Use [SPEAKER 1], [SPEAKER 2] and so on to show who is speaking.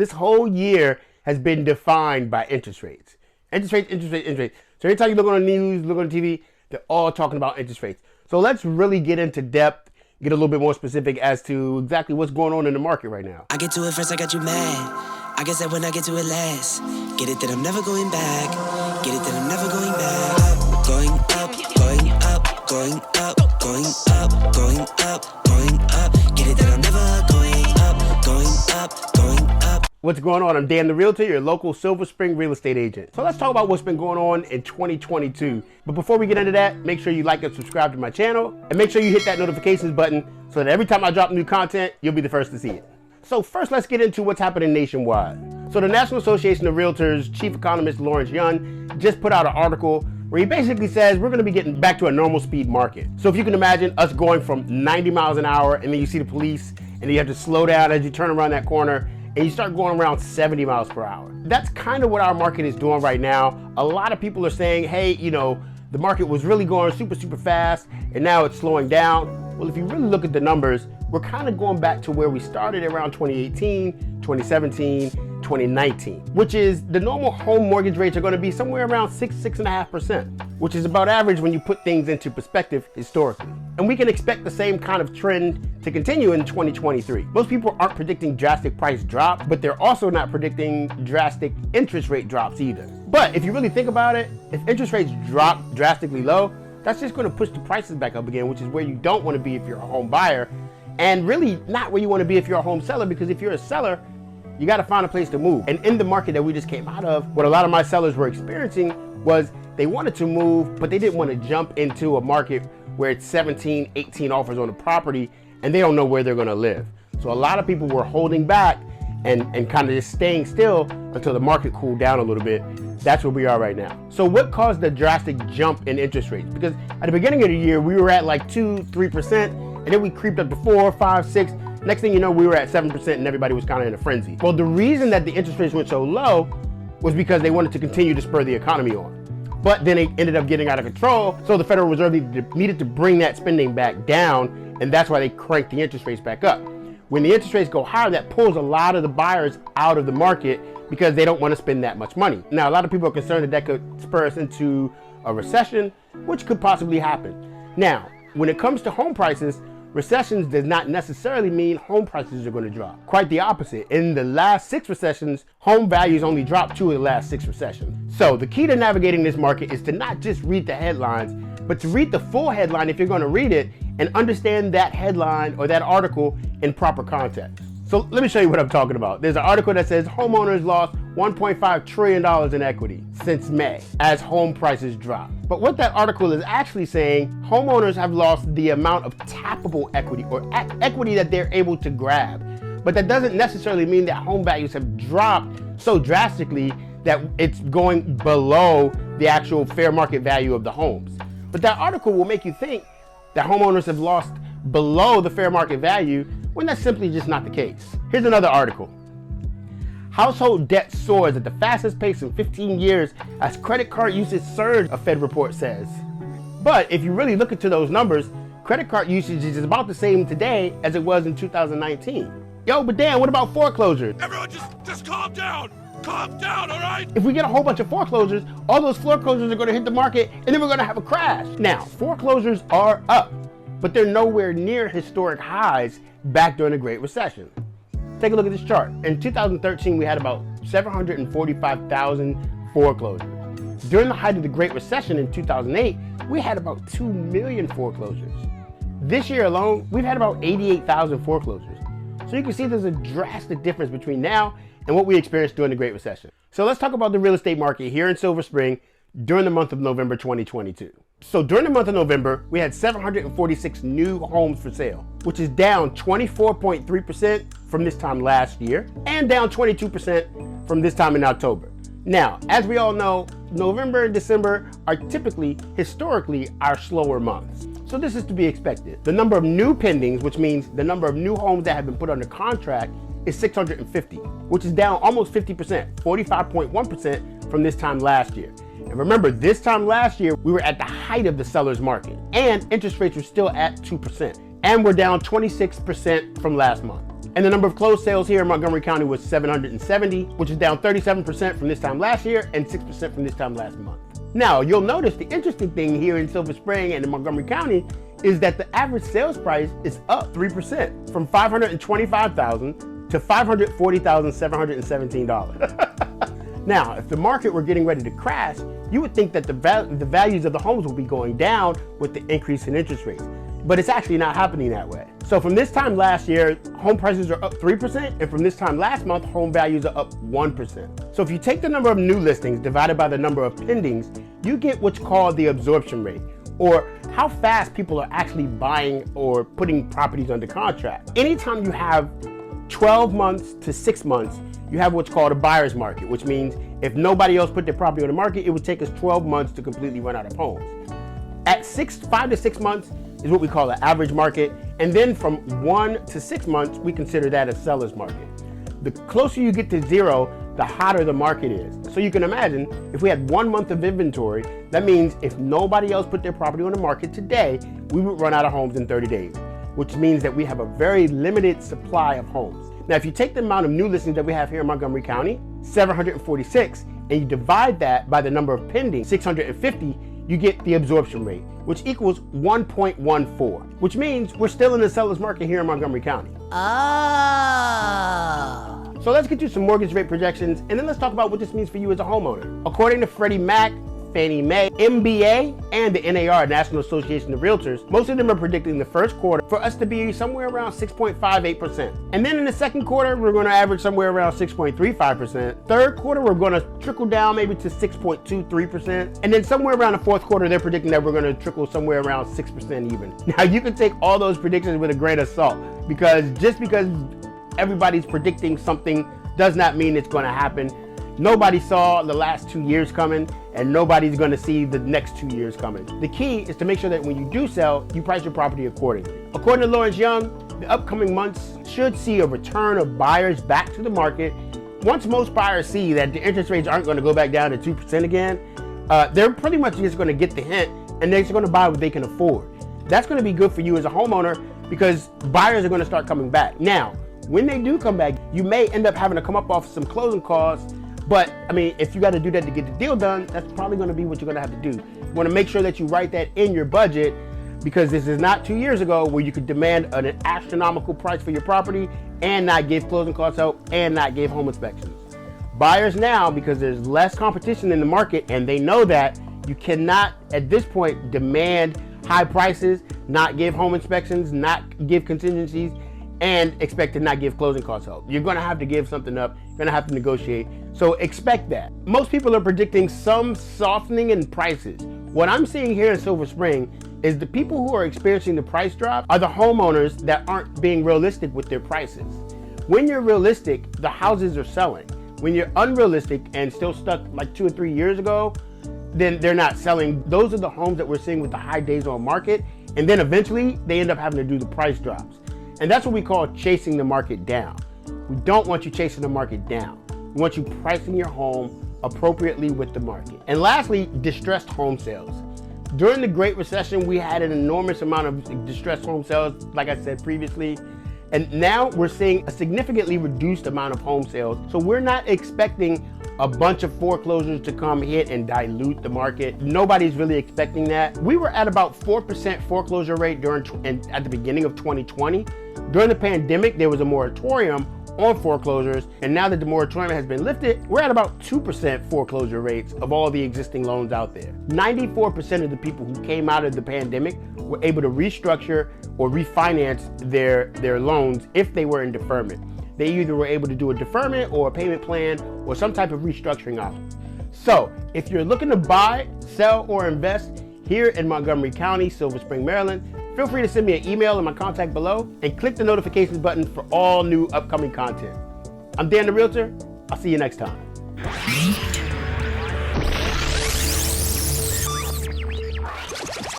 [SPEAKER 1] This whole year has been defined by interest rates. Interest rates, interest rates, interest rates. So every time you look on the news, look on TV, they're all talking about interest rates. So let's really get into depth, get a little bit more specific as to exactly what's going on in the market right now.
[SPEAKER 2] I get to it first, I got you mad. I guess that when I get to it last, get it that I'm never going back. Get it that I'm never going back. Going up, going up, going up, going up, going up, going up. Get it that I'm never going up, going up, going up.
[SPEAKER 1] What's going on? I'm Dan the Realtor, your local Silver Spring real estate agent. So let's talk about what's been going on in 2022. But before we get into that, make sure you like and subscribe to my channel, and make sure you hit that notifications button so that every time I drop new content, you'll be the first to see it. So first, let's get into what's happening nationwide. So the National Association of Realtors chief economist Lawrence Yun just put out an article where he basically says we're going to be getting back to a normal speed market. So if you can imagine us going from 90 miles an hour and then you see the police and then you have to slow down as you turn around that corner and you start going around 70 miles per hour. That's kind of what our market is doing right now. A lot of people are saying, hey, you know, the market was really going super fast and now it's slowing down. Well, if you really look at the numbers, we're kind of going back to where we started around 2018, 2017, 2019, which is the normal home mortgage rates are going to be somewhere around 6.5%, which is about average when you put things into perspective historically. And we can expect the same kind of trend to continue in 2023. Most people aren't predicting drastic price drops, but they're also not predicting drastic interest rate drops either. But if you really think about it, if interest rates drop drastically low, that's just going to push the prices back up again, which is where you don't want to be if you're a home buyer, and really not where you want to be if you're a home seller, because if you're a seller, you got to find a place to move. And in the market that we just came out of, what a lot of my sellers were experiencing was they wanted to move, but they didn't want to jump into a market where it's 17, 18 offers on a property and they don't know where they're going to live. So a lot of people were holding back and kind of just staying still until the market cooled down a little bit. That's where we are right now. So what caused the drastic jump in interest rates? Because at the beginning of the year, we were at like 2-3%, and then we creeped up to 4, 5, 6. Next thing you know, we were at 7% and everybody was kind of in a frenzy. Well, the reason that the interest rates went so low was because they wanted to continue to spur the economy on. But then it ended up getting out of control, so the Federal Reserve needed to bring that spending back down, and that's why they cranked the interest rates back up. When the interest rates go higher, that pulls a lot of the buyers out of the market because they don't want to spend that much money. Now, a lot of people are concerned that that could spur us into a recession, which could possibly happen. Now, when it comes to home prices, recessions does not necessarily mean home prices are going to drop. Quite the opposite. In the last 6 recessions, home values only dropped 2 of the last 6 recessions. So the key to navigating this market is to not just read the headlines, but to read the full headline if you're going to read it and understand that headline or that article in proper context. So let me show you what I'm talking about. There's an article that says homeowners lost $1.5 trillion in equity since May as home prices drop. But what that article is actually saying, homeowners have lost the amount of tappable equity or equity that they're able to grab. But that doesn't necessarily mean that home values have dropped so drastically that it's going below the actual fair market value of the homes. But that article will make you think that homeowners have lost below the fair market value when that's simply just not the case. Here's another article. Household debt soars at the fastest pace in 15 years as credit card usage surged, a Fed report says. But if you really look into those numbers, credit card usage is about the same today as it was in 2019. Yo, but Dan, what about foreclosures?
[SPEAKER 3] Everyone just calm down. Calm down, all right?
[SPEAKER 1] If we get a whole bunch of foreclosures, all those foreclosures are going to hit the market and then we're going to have a crash. Now, foreclosures are up, but they're nowhere near historic highs back during the Great Recession. Take a look at this chart. In 2013, we had about 745,000 foreclosures. During the height of the Great Recession in 2008, we had about 2 million foreclosures. This year alone, we've had about 88,000 foreclosures. So you can see there's a drastic difference between now and what we experienced during the Great Recession. So let's talk about the real estate market here in Silver Spring during the month of November 2022. So during the month of November, we had 746 new homes for sale, which is down 24.3% from this time last year and down 22% from this time in October. Now, as we all know, November and December are typically, historically, our slower months. So this is to be expected. The number of new pendings, which means the number of new homes that have been put under contract, is 650, which is down almost 50%, 45.1% from this time last year. And remember, this time last year, we were at the height of the seller's market and interest rates were still at 2%. And we're down 26% from last month. And the number of closed sales here in Montgomery County was 770, which is down 37% from this time last year and 6% from this time last month. Now, you'll notice the interesting thing here in Silver Spring and in Montgomery County is that the average sales price is up 3% from $525,000 to $540,717. Now, if the market were getting ready to crash, you would think that the values of the homes will be going down with the increase in interest rates. But it's actually not happening that way. So from this time last year, home prices are up 3%, and from this time last month, home values are up 1%. So if you take the number of new listings divided by the number of pendings, you get what's called the absorption rate, or how fast people are actually buying or putting properties under contract. Anytime you have 12 months to 6 months, you have what's called a buyer's market, which means if nobody else put their property on the market, it would take us 12 months to completely run out of homes. At 5 to 6 months is what we call an average market, and then from 1 to 6 months, we consider that a seller's market. The closer you get to 0, the hotter the market is. So you can imagine, if we had 1 month of inventory, that means if nobody else put their property on the market today, we would run out of homes in 30 days, which means that we have a very limited supply of homes. Now, if you take the amount of new listings that we have here in Montgomery County, 746, and you divide that by the number of pending, 650, you get the absorption rate, which equals 1.14, which means we're still in the seller's market here in Montgomery County.
[SPEAKER 2] Oh.
[SPEAKER 1] So let's get you some mortgage rate projections, and then let's talk about what this means for you as a homeowner. According to Freddie Mac, Fannie Mae, MBA, and the NAR, National Association of Realtors, most of them are predicting the first quarter for us to be somewhere around 6.58%. And then in the second quarter, we're going to average somewhere around 6.35%. Third quarter, we're going to trickle down maybe to 6.23%. And then somewhere around the fourth quarter, they're predicting that we're going to trickle somewhere around 6% even. Now, you can take all those predictions with a grain of salt, because just because everybody's predicting something does not mean it's going to happen. Nobody saw the last 2 years coming, and nobody's going to see the next 2 years coming. The key is to make sure that when you do sell, you price your property accordingly. According to Lawrence Young, the upcoming months should see a return of buyers back to the market. Once most buyers see that the interest rates aren't going to go back down to 2% again, they're pretty much just going to get the hint, and they're just going to buy what they can afford. That's going to be good for you as a homeowner, because buyers are going to start coming back. Now, when they do come back, you may end up having to come up off some closing costs. But, I mean, if you got to do that to get the deal done, that's probably going to be what you're going to have to do. You want to make sure that you write that in your budget, because this is not 2 years ago where you could demand an astronomical price for your property and not give closing costs help and not give home inspections. Buyers now, because there's less competition in the market and they know that, you cannot, at this point, demand high prices, not give home inspections, not give contingencies, and expect to not give closing costs help. You're going to have to give something up. You're going to have to negotiate. So expect that. Most people are predicting some softening in prices. What I'm seeing here in Silver Spring is the people who are experiencing the price drop are the homeowners that aren't being realistic with their prices. When you're realistic, the houses are selling. When you're unrealistic and still stuck like 2 or 3 years ago, then they're not selling. Those are the homes that we're seeing with the high days on market. And then eventually they end up having to do the price drops. And that's what we call chasing the market down. We don't want you chasing the market down. We want you pricing your home appropriately with the market. And lastly, distressed home sales. During the Great Recession, we had an enormous amount of distressed home sales, like I said previously. And now we're seeing a significantly reduced amount of home sales. So we're not expecting a bunch of foreclosures to come hit and dilute the market. Nobody's really expecting that. We were at about 4% foreclosure rate at the beginning of 2020. During the pandemic, there was a moratorium on foreclosures, and now that the moratorium has been lifted, we're at about 2% foreclosure rates of all the existing loans out there. 94% of the people who came out of the pandemic were able to restructure or refinance their loans if they were in deferment. They either were able to do a deferment or a payment plan or some type of restructuring option. So if you're looking to buy, sell, or invest here in Montgomery County, Silver Spring, Maryland, feel free to send me an email in my contact below and click the notifications button for all new upcoming content. I'm Dan the Realtor. I'll see you next time.